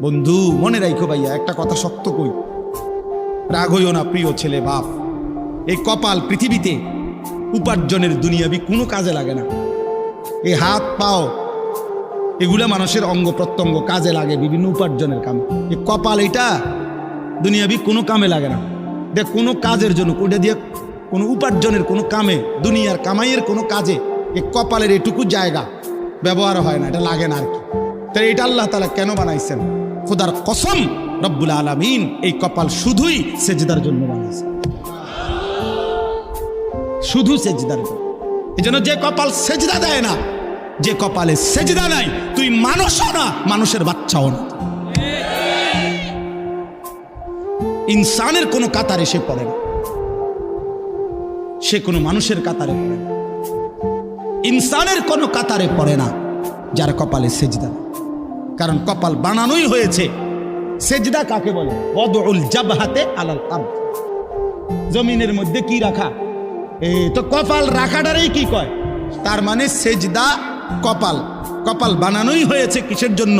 বন্ধু মনে রাখো ভাইয়া, একটা কথা শক্ত কই, রাগ হইও না প্রিয় ছেলে বাপ। এই কপাল পৃথিবীতে উপার্জনের দুনিয়াবি কোনো কাজে লাগে না। এই হাত পাও এগুলা মানুষের অঙ্গ প্রত্যঙ্গ কাজে লাগে বিভিন্ন উপার্জনের কামে। এই কপাল এটা দুনিয়াবি কোনো কামে লাগে না। দেখ কোনো কাজের জন্য ওটা দিয়ে কোনো উপার্জনের কোনো কামে, দুনিয়ার কামাইয়ের কোনো কাজে এই কপালের এটুকু জায়গা ব্যবহার হয় না, এটা লাগে না আর কি। তাই এটা আল্লাহ তাআলা কেন বানাইছেন? খোদার কসম রব্বুল আলামিন এই কপাল শুধুই সেজদার জন্য বানাইছে, শুধু সেজদার জন্য। এই জন্য যে কপাল সেজদা দেয় না, যে কপালে সেজদা নাই, তুই মানুষও না, মানুষের বাচ্চাও না। ইনসানের কোনো কাতারে সে পড়ে না, সে কোনো মানুষের কাতারে পড়ে না। ইনসানের কোনো কাতারে পড়ে না যার কপালে সেজদা। কারণ কপাল বানানোই হয়েছে। সেজদা কাকে বলে? ওয়াদউল জাবহাতে আলাল আরদ, জমিনের মধ্যে কি রাখা। এই তো কপাল রাখাটারই কি কয়? তার মানে সেজদা কপাল। কপাল বানানোই হয়েছে কিসের জন্য?